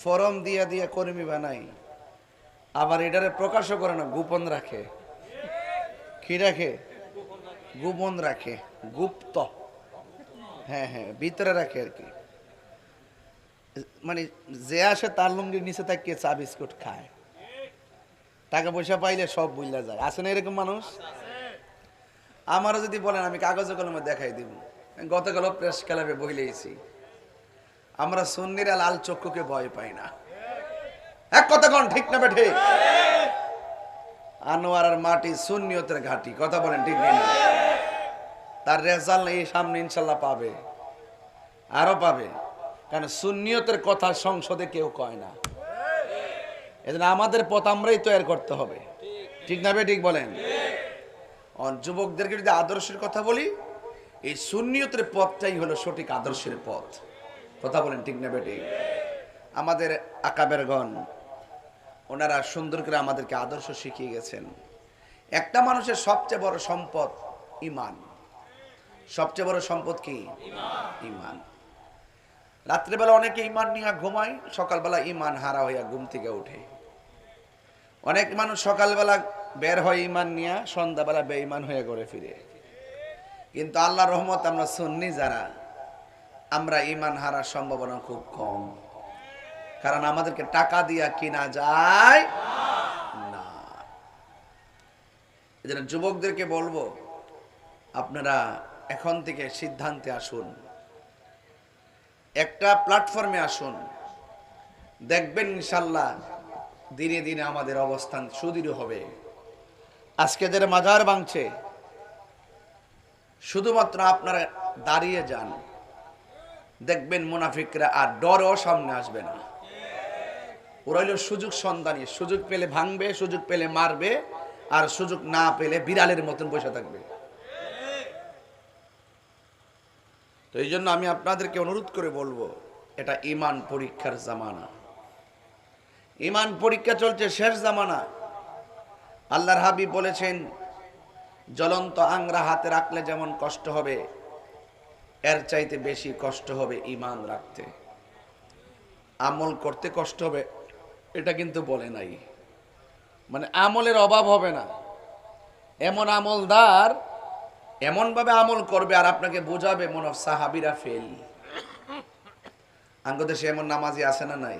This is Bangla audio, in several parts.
ফরম দিয়া দিয়া কর্মী বানাই, আবার এটারে প্রকাশও করে না, গোপন রাখে। কি রাখে? গোপন রাখে, গুপ্ত। হ্যাঁ হ্যাঁ, ভিতরে রাখে আর কি। মানে যে আসে তার লুঙ্গির নিচে তাকিয়ে চা বিস্কুট খায়, টাকা পয়সা পাইলে সব বুঝলা যায়। আছে না এরকম মানুষ? আমারও যদি বলেন আমি কাগজে কলমে দেখাই দিব। গতকাল প্রেস ক্লাবে বইলেইছি, আমরা সুন্নিরা লাল চক্ষুকে ভয় পাই না। এক কথা কন ঠিক না বেঠে? আনোয়ার আর মাটি সুন্নিয়তের ঘাটি, কথা বলেন ঠিক না? তার রেজাল্ট এই সামনে ইনশাল্লাহ পাবে, আরো পাবে। কারণ সুন্নিয়তের কথা সংসদে কেউ কয় না। এজন্য আমাদের পথ আমরাই তৈরি করতে হবে, ঠিক না বে ঠিক বলেন? যুবকদেরকে যদি আদর্শের কথা বলি, এই সুন্নিয়তের পথটাই হলো সঠিক আদর্শের পথ, কথা বলেন ঠিক না বে ঠিক? আমাদের আকাবেরগণ ওনারা সুন্দর করে আমাদেরকে আদর্শ শিখিয়ে গেছেন। একটা মানুষের সবচেয়ে বড় সম্পদ ঈমান। সবচেয়ে বড় সম্পদ কি? ঈমান। রাত্রেবেলা অনেকে ঈমান নিয়ে ঘুমায়, সকালবেলা ঈমান হারা হইয়া ঘুম থেকে উঠে। অনেক মানুষ সকালবেলা বের হয় ঈমান নিয়ে, সন্ধ্যাবেলা বেঈমান হয়ে ঘরে ফিরে। কিন্তু আল্লাহর রহমত আমরা সুন্নি যারা, আমরা ঈমান হারার সম্ভাবনা খুব কম। কারণ আমাদেরকে টাকা দিয়া কিনা যায় না। এজন্য যুবকদেরকে বলবো, আপনারা এখন থেকে সিদ্ধান্তে আসুন, একটা প্ল্যাটফর্মে আসুন, দেখবেন ইনশাল্লাহ দিনে দিনে আমাদের অবস্থান সুদৃঢ় হবে। আজকে যারা মাজার ভাঙছে, শুধুমাত্র আপনারা দাঁড়িয়ে যান, দেখবেন মুনাফিকরা আর ডরেও সামনে আসবে না। ওরা হইল সুযোগ সন্ধানী, সুযোগ পেলে ভাঙবে, সুযোগ পেলে মারবে, আর সুযোগ না পেলে বিড়ালের মতন বসে থাকবে। তো এই জন্য আমি আপনাদেরকে অনুরোধ করে বলবো, এটা ঈমান পরীক্ষার জামানা। ঈমান পরীক্ষা চলছে, শেষ জামানা। আল্লাহর হাবিব বলেছেন, জ্বলন্ত আংরা হাতে রাখলে যেমন কষ্ট হবে, এর চাইতে বেশি কষ্ট হবে ঈমান রাখতে। আমল করতে কষ্ট হবে এটা কিন্তু বলে নাই, মানে আমলের অভাব হবে না। এমন আমলদার এমন ভাবে আমল করবে আর আপনাকে বোঝাবে মনে হয় সাহাবীরা ফেল। আঙ্গদেশে এমন নামাজি আছে না নাই?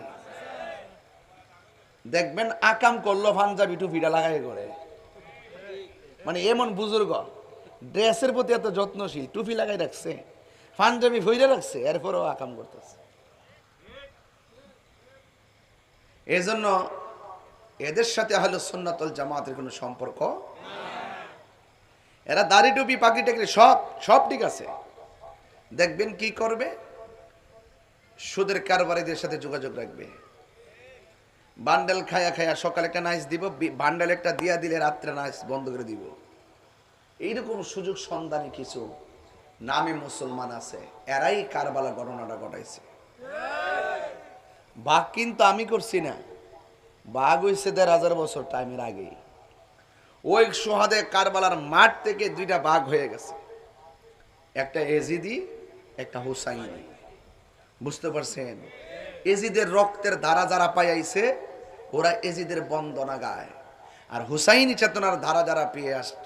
দেখবেন আকাম করলো পাঞ্জাবি টুপিটা লাগাই করে, মানে এমন বুজুর্গ ড্রেসের প্রতি এত যত্নশীল, টুপি লাগাই রাখছে, পাঞ্জাবি ভইরা রাখছে, এরপরও আকাম করতেছে। এজন্য এদের সাথে আহলে সুন্নাত ওয়াল জামাতের কোনো সম্পর্ক। এরা দাড়ি টুপি পাগড়ি টাগড়ি সব ঠিক আছে, দেখবেন কি করবে, সুদের কারবারিদের সাথে যোগাযোগ রাখবে। বান্ডেল খায়া খায়া সকালে একটা নাইস দিব, বান্ডেল একটা দিয়া দিলে রাত্রে নাইস বন্ধ করে দিব। এইরকম সুযোগ সন্ধানী কিছু নামে মুসলমান আছে, এরাই কারবালা ঘটনাটা ঘটাইছে। বাঘ কিন্তু আমি করছি না, বাঘ হইছে ১,৫০০ বছর টাইমের আগেই। ওই সোহাদে কারবালার মাঠ থেকে দুইটা বাঘ হয়ে গেছে, একটা এজিদি, একটা হুসাইনি। বুঝতে পারছেন? এজিদের রক্তের ধারা যারা পাইয়াইছে ওরা এজিদের বন্দনা গায়, আর হুসাইনি চেতনার ধারা যারা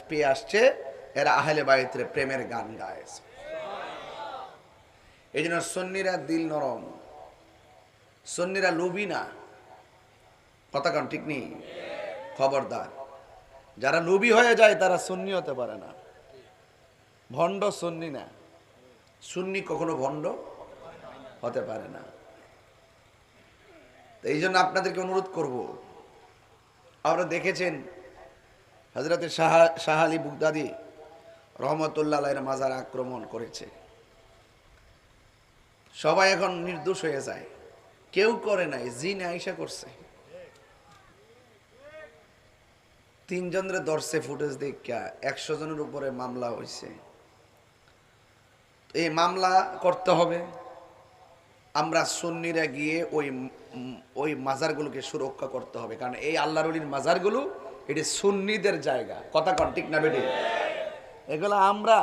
পেয়ে আসছে এরা আহলে বাইতের প্রেমের গান গায়। এই জন্য সুন্নিরা দিল নরম, সুন্নিরা লোভী না। কথা কান ঠিক নেই? খবরদার, যারা লোভী হয়ে যায় তারা সুন্নি হতে পারে না। ভণ্ড সুন্নি না, সুন্নি কখনো ভণ্ড হতে পারে না। এই জন্য আপনাদেরকে অনুরোধ করব, আপনারা দেখেছেন হযরতে শাহ আলী বুগদাদি রহমতুল্লাহ আলাইহির মাজার আক্রমণ করেছে। সবাই এখন নির্দোষ হয়ে যায়, কেউ করে নাই, জিন আয়েশা করছে। ৩ জনের ধরছে ফুটেজ দেখা, ১০০ জনের উপরে মামলা হয়েছে। এই মামলা করতে হবে, আমরা সুন্নিরা গিয়ে ওই মাজারগুলোকে সুরক্ষা করতে হবে। কারণ এই আল্লাহর ওলির মাজারগুলো এটি সুন্নিদের জায়গা। কথা কন ঠিক না বেটি? এগুলো আমরা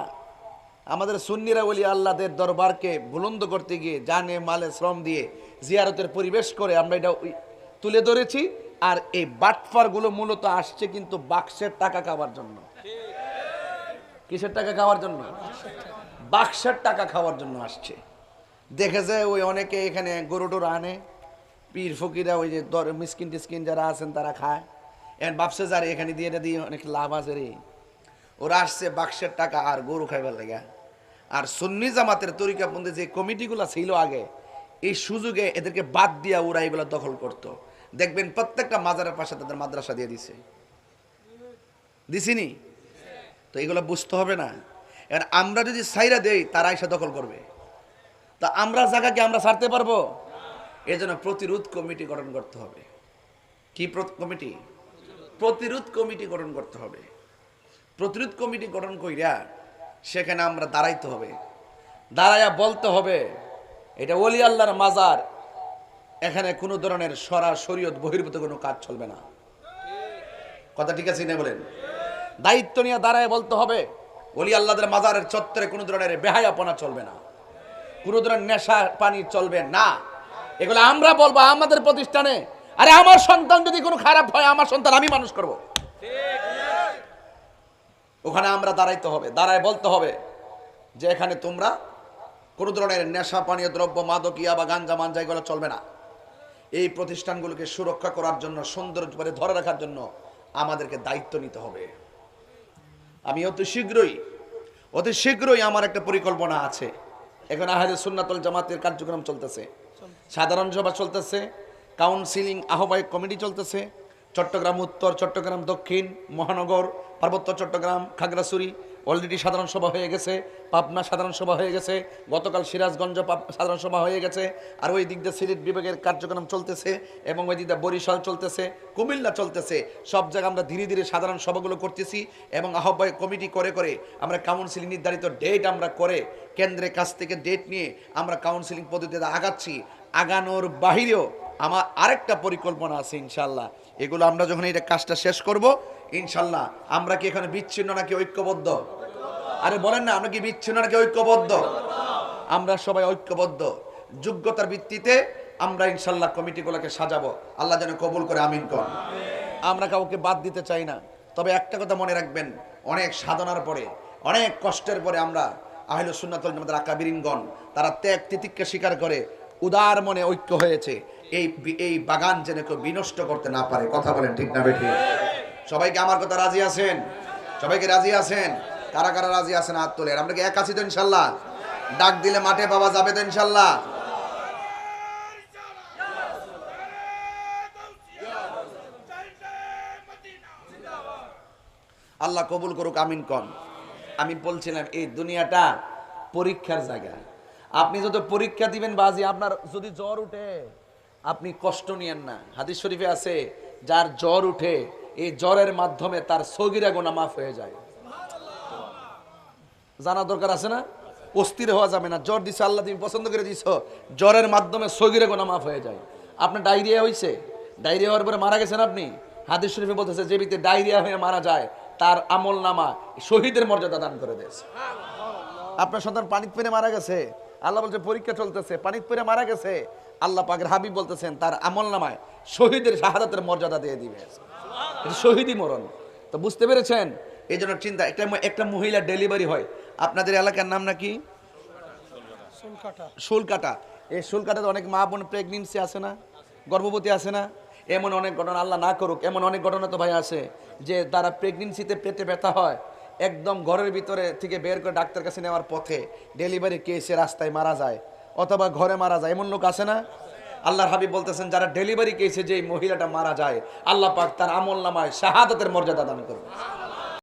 আমাদের সুন্নিরা ওলি আল্লাহদের দরবারকে বুলন্দ করতে গিয়ে জানে মালে শ্রম দিয়ে জিয়ারতের পরিবেশ করে আমরা এটা তুলে ধরেছি। আর এই বাটফারগুলো মূলত আসছে কিন্তু বাক্সের টাকা খাওয়ার জন্য। কিসের টাকা খাওয়ার জন্য? বাক্সের টাকা খাওয়ার জন্য আসছে। দেখেছে ওই অনেকে এখানে গরু টরু আনে, পীর ফকিরা ওই যে মিসকিন টিসকিন যারা আছেন তারা খায়। এখন ভাবছে যারে এখানে দিয়ে দিয়ে অনেক লাভ আছে রে, ওরা আসছে বাক্সের টাকা আর গরু খাইবার লেগা। আর সুন্নি জামাতের তরিকাপন্থী যে কমিটিগুলো ছিল আগে, এই সুযোগে এদেরকে বাদ দিয়া ওরা এগুলো দখল করতো। দেখবেন প্রত্যেকটা মাজারের পাশে তাদের মাদ্রাসা দিয়ে দিছিনি? তো এগুলো বুঝতে হবে না। এবার আমরা যদি সাইরা দেই তারা এসে দখল করবে, তা আমরা জায়গাকে আমরা ছাড়তে পারবো? এই জন্য প্রতিরোধ কমিটি গঠন করতে হবে। কি কমিটি? প্রতিরোধ কমিটি গঠন করতে হবে। প্রতিরোধ কমিটি গঠন কইরা সেখানে আমরা দাঁড়াইতে হবে, দাঁড়াইয়া বলতে হবে এটা ওলি আল্লাহর মাজার, এখানে কোনো ধরনের শরীয়ত বহির্ভূত কোনো কাজ চলবে না। কথা ঠিক আছে না বলেন? দায়িত্ব নিয়ে দাঁড়ায় বলতে হবে ওলি আল্লাহদের মাজারের চত্বরে কোনো ধরনের বেহায়াপনা চলবে না, কোনো ধরনের নেশা পানি চলবে না। এগুলো আমরা বলবো আমাদের প্রতিষ্ঠানে। আরে আমার সন্তান যদি কোনো খারাপ হয়, আমার সন্তান আমি মানুষ করব, ওখানে আমরা দাঁড়াইতে হবে, দাঁড়ায় বলতে হবে যে এখানে তোমরা কোনো ধরনের নেশা পানীয় দ্রব্য, মাদকিয়া বা গাঞ্জা মাঞ্জা এগুলো চলবে না। এই প্রতিষ্ঠানগুলোকে সুরক্ষা করার জন্য, সৌন্দর্য করে ধরে রাখার জন্য আমাদেরকে দায়িত্ব নিতে হবে। আমি অতি শীঘ্রই আমার একটা পরিকল্পনা আছে। এখন আহলে সুন্নাতুল জামাতের কার্যক্রম চলতেছে, সাধারণ সভা চলতেছে, কাউন্সিলিং আহ্বায়ক কমিটি চলতেছে। চট্টগ্রাম উত্তর, চট্টগ্রাম দক্ষিণ, মহানগর, পার্বত্য চট্টগ্রাম, খাগড়াছড়ি অলরেডি সাধারণ সভা হয়ে গেছে, পাবনা সাধারণ সভা হয়ে গেছে, গতকাল সিরাজগঞ্জ সাধারণ সভা হয়ে গেছে। আর ওই দিক দিয়ে সিলেট বিভাগের কার্যক্রম চলতেছে, এবং ওই দিক দিয়ে বরিশাল চলতেছে, কুমিল্লা চলতেছে। সব জায়গায় আমরা ধীরে ধীরে সাধারণ সভাগুলো করতেছি, এবং আহ্বায়ক কমিটি করে করে আমরা কাউন্সিলিং নির্ধারিত ডেট আমরা করে কেন্দ্রের কাছ থেকে ডেট নিয়ে আমরা কাউন্সিলিং পদ্ধতিতে আগাচ্ছি। আগানোর বাহিরেও আমার আরেকটা পরিকল্পনা আছে ইনশাল্লাহ। এগুলো আমরা যখন এই কাজটা শেষ করব ইনশাল্লাহ, আমরা কি এখানে বিচ্ছিন্ন নাকি ঐক্যবদ্ধ? আরে বলেন না, আমরা কি বিচ্ছিন্ন নাকি ঐক্যবদ্ধ? আমরা সবাই ঐক্যবদ্ধ। যোগ্যতার ভিত্তিতে আমরা ইনশাল্লাহ কমিটিগুলোকে সাজাবো। আল্লাহ যেন কবুল করে, আমিন কর। আমরা কাউকে বাদ দিতে চাই না। তবে একটা কথা মনে রাখবেন, অনেক সাধনার পরে, অনেক কষ্টের পরে আমরা আহলে সুন্নাতুল জামাতের আকাবিরিনগণ তারা ত্যাগ তিতিক্ষা স্বীকার করে উদার মনে ঐক্য হয়েছে। এই বাগান যেন কেউ বিনষ্ট করতে না পারে। কথা বলেন ঠিক না বেঠিক? সবাইকে আমার কথা রাজি আছেন? সবাইকে রাজি আছেন? কারা কারা রাজি আছেন হাত তোলেন। আমরা কি এক আছি তো ইনশাল্লাহ? ডাক দিলে মাঠে পাওয়া যাবে তো ইনশাল্লাহ? আল্লাহ কবুল করুক, আমিন কন। আমি বলছিলাম এই দুনিয়াটা পরীক্ষার জায়গা। আপনি যত পরীক্ষা দিবেন বাজি, আপনার যদি জ্বর উঠে আপনি কষ্ট নিয়েন না। হাদিস শরীফে আছে যার জ্বর উঠে এই জ্বরের মাধ্যমে তার সগীরা গুনাহ মাফ হয়ে যায়। জানা দরকার আছে না? অস্থির হওয়া যাবে না। জ্বর দিছে আল্লাহ, তুমি পছন্দ করে দিছ, জ্বরের মাধ্যমে সগীরা গুনাহ মাফ হয়ে যায়। আপনার ডায়রিয়া হয়েছে, ডায়রিয়া হওয়ার পরে মারা গেছেন আপনি, হাদিস শরীফে বলতেছে যে ব্যক্তি ডায়রিয়া হয়ে মারা যায় তার আমল নামা শহীদের মর্যাদা দান করে দিয়েছে। আপনার সন্তান পানিতে পড়ে মারা গেছে, আল্লাহ বলছে পরীক্ষা চলতেছে, পানিতে পড়ে মারা গেছে, আল্লাহ পাকের হাবিব বলতেছেন তার আমল নামায় শহীদের শাহাদাতের মর্যাদা দিয়ে দিবে। শহীদই মরণ। তো বুঝতে পেরেছেন? এই জন্য চিন্তা, একটা মহিলা ডেলিভারি হয়, আপনাদের এলাকার নাম নাকি শুলকাটা। এই শুলকাটাতে অনেক মা বোন প্রেগনেন্সি আছে না, গর্ভবতী আছে না? এমন অনেক ঘটনা, আল্লাহ না করুক, এমন অনেক ঘটনা তো ভাই আছে যে তারা প্রেগনেন্সিতে পেটে ব্যথা হয়, একদম ঘরের ভিতরে থেকে বের করে ডাক্তার কাছে নেওয়ার পথে ডেলিভারি কেসে রাস্তায় মারা যায়, অথবা ঘরে মারা যায়। এমন লোক আছে না? আল্লাহর হাবিব বলতেছেন যারা ডেলিভারি কেসে যে মহিলাটা মারা যায়, আল্লাহ পাক তার আমল নামায় শাহাদাতের মর্যাদা দান করবে।